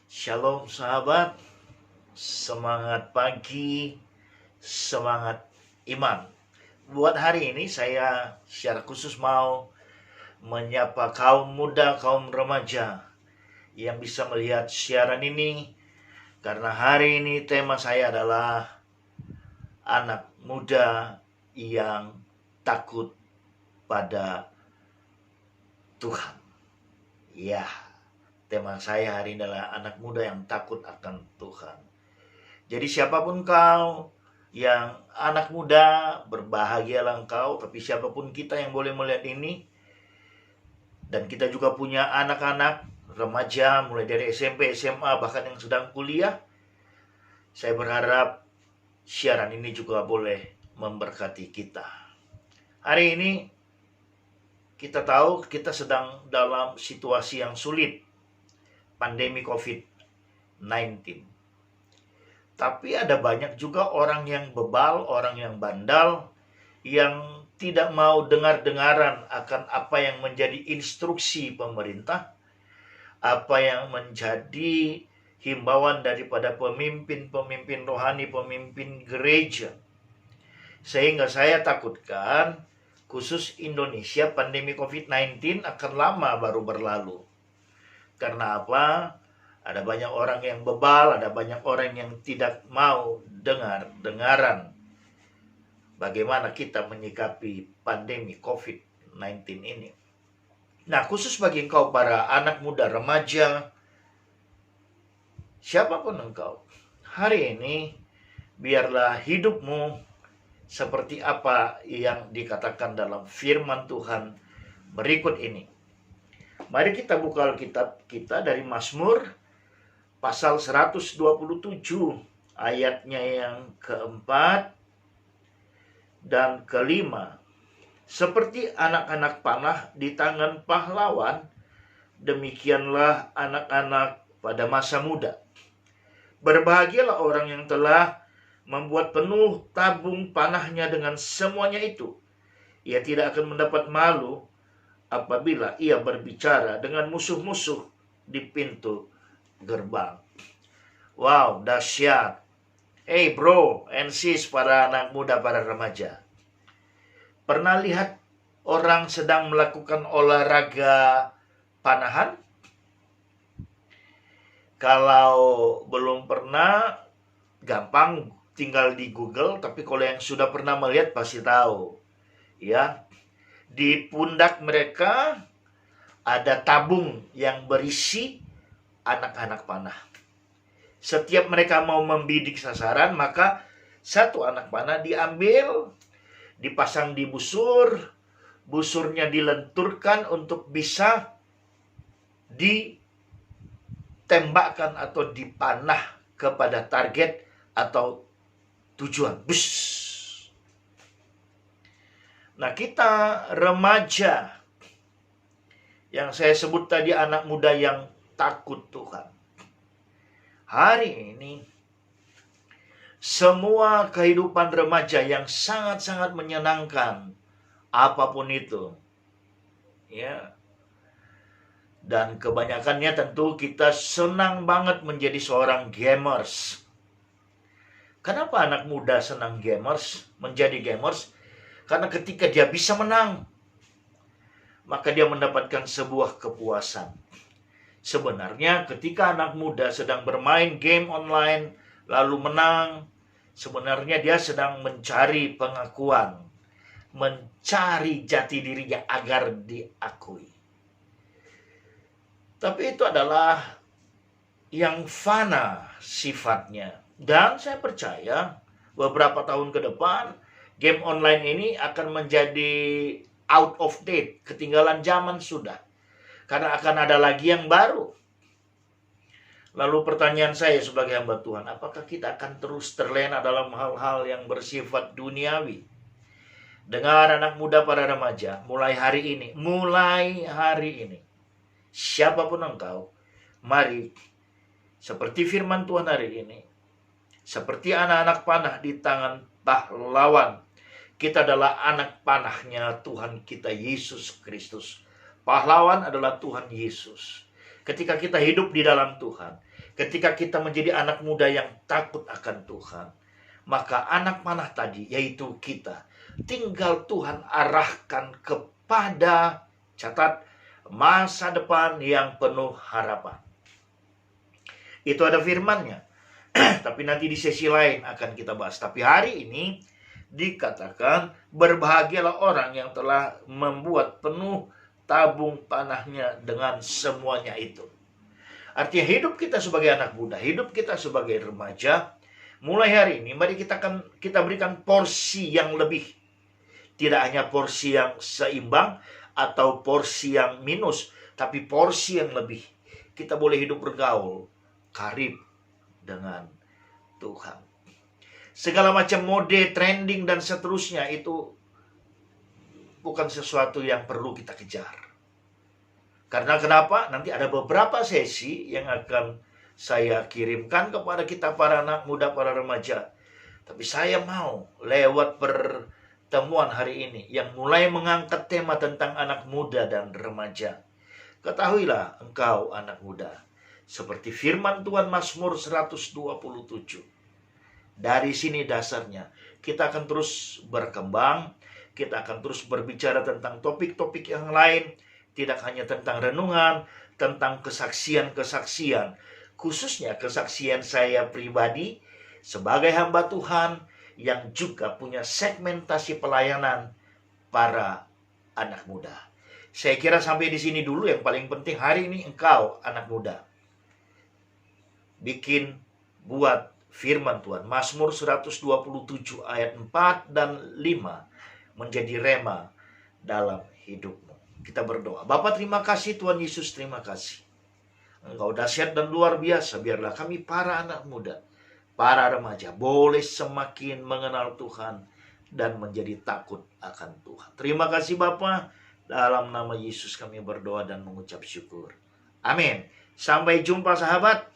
Shalom sahabat, semangat pagi, semangat iman. Buat hari ini saya secara khusus mau menyapa kaum muda, kaum remaja yang bisa melihat siaran ini. Karena hari ini tema saya adalah anak muda yang takut pada Tuhan. Ya, tema saya hari ini adalah anak muda yang takut akan Tuhan. Jadi siapapun kau yang anak muda, berbahagialah engkau. Tapi siapapun kita yang boleh melihat ini, dan kita juga punya anak-anak remaja mulai dari SMP, SMA, bahkan yang sedang kuliah. Saya berharap siaran ini juga boleh memberkati kita. Hari ini kita tahu kita sedang dalam situasi yang sulit, pandemi COVID-19. Tapi ada banyak juga orang yang bebal, orang yang bandal, yang tidak mau dengar-dengaran akan apa yang menjadi instruksi pemerintah, apa yang menjadi himbauan daripada pemimpin-pemimpin rohani, pemimpin gereja. Sehingga saya takutkan khusus Indonesia pandemi COVID-19 akan lama baru berlalu. Karena apa? Ada banyak orang yang bebal, ada banyak orang yang tidak mau dengar-dengaran bagaimana kita menyikapi pandemi COVID-19 ini. Nah, khusus bagi engkau para anak muda, remaja, siapapun engkau, hari ini biarlah hidupmu seperti apa yang dikatakan dalam firman Tuhan berikut ini. Mari kita buka Alkitab kita dari Mazmur pasal 127 ayatnya yang keempat dan kelima. Seperti anak-anak panah di tangan pahlawan, demikianlah anak-anak pada masa muda. Berbahagialah orang yang telah membuat penuh tabung panahnya dengan semuanya itu. Ia tidak akan mendapat malu apabila ia berbicara dengan musuh-musuh di pintu gerbang. Wow, dahsyat. Hey bro and sis, para anak muda, para remaja. Pernah lihat orang sedang melakukan olahraga panahan? Kalau belum pernah, gampang tinggal di Google. Tapi kalau yang sudah pernah melihat pasti tahu. Ya, di pundak mereka ada tabung yang berisi anak-anak panah. Setiap mereka mau membidik sasaran, maka satu anak panah diambil, dipasang di busur, busurnya dilenturkan untuk bisa ditembakkan atau dipanah kepada target atau tujuan. Bus. Nah, kita remaja yang saya sebut tadi, anak muda yang takut Tuhan. Hari ini semua kehidupan remaja yang sangat-sangat menyenangkan, apapun itu, ya. Dan kebanyakannya tentu kita senang banget menjadi seorang gamers. Kenapa anak muda senang gamers, menjadi gamers? Karena ketika dia bisa menang, maka dia mendapatkan sebuah kepuasan. Sebenarnya ketika anak muda sedang bermain game online lalu menang, sebenarnya dia sedang mencari pengakuan, mencari jati dirinya agar diakui. Tapi itu adalah yang fana sifatnya. Dan saya percaya beberapa tahun ke depan game online ini akan menjadi out of date, ketinggalan zaman sudah. Karena akan ada lagi yang baru. Lalu pertanyaan saya sebagai hamba Tuhan, apakah kita akan terus terlena dalam hal-hal yang bersifat duniawi? Dengar anak muda, para remaja, mulai hari ini, siapapun engkau, mari seperti firman Tuhan hari ini, seperti anak-anak panah di tangan pahlawan, kita adalah anak panahnya Tuhan kita Yesus Kristus. Pahlawan adalah Tuhan Yesus. Ketika kita hidup di dalam Tuhan, Ketika kita menjadi anak muda yang takut akan Tuhan, maka anak panah tadi, yaitu kita, tinggal Tuhan arahkan kepada, catat, masa depan yang penuh harapan. Itu ada firman-Nya. Tapi nanti di sesi lain akan kita bahas. Tapi hari ini dikatakan, berbahagialah orang yang telah membuat penuh tabung panahnya dengan semuanya itu. Artinya hidup kita sebagai anak muda, hidup kita sebagai remaja, mulai hari ini mari kita berikan porsi yang lebih. Tidak hanya porsi yang seimbang atau porsi yang minus, tapi porsi yang lebih. Kita boleh hidup bergaul, karib dengan Tuhan. Segala macam mode, trending, dan seterusnya itu bukan sesuatu yang perlu kita kejar. Karena kenapa? Nanti ada beberapa sesi yang akan saya kirimkan kepada kita para anak muda, para remaja. Tapi saya mau lewat pertemuan hari ini yang mulai mengangkat tema tentang anak muda dan remaja. Ketahuilah engkau anak muda, seperti firman Tuhan Mazmur 127. Dari sini dasarnya kita akan terus berkembang, kita akan terus berbicara tentang topik-topik yang lain. Tidak hanya tentang renungan, tentang kesaksian-kesaksian. Khususnya kesaksian saya pribadi sebagai hamba Tuhan yang juga punya segmentasi pelayanan para anak muda. Saya kira sampai di sini dulu. Yang paling penting hari ini engkau anak muda, buat firman Tuhan. Mazmur 127 ayat 4 dan 5 menjadi rema dalam hidupmu. Kita berdoa. Bapa, terima kasih. Tuhan Yesus, terima kasih. Engkau dahsyat dan luar biasa. Biarlah kami para anak muda, para remaja, boleh semakin mengenal Tuhan dan menjadi takut akan Tuhan. Terima kasih Bapa. Dalam nama Yesus kami berdoa dan mengucap syukur. Amin. Sampai jumpa sahabat.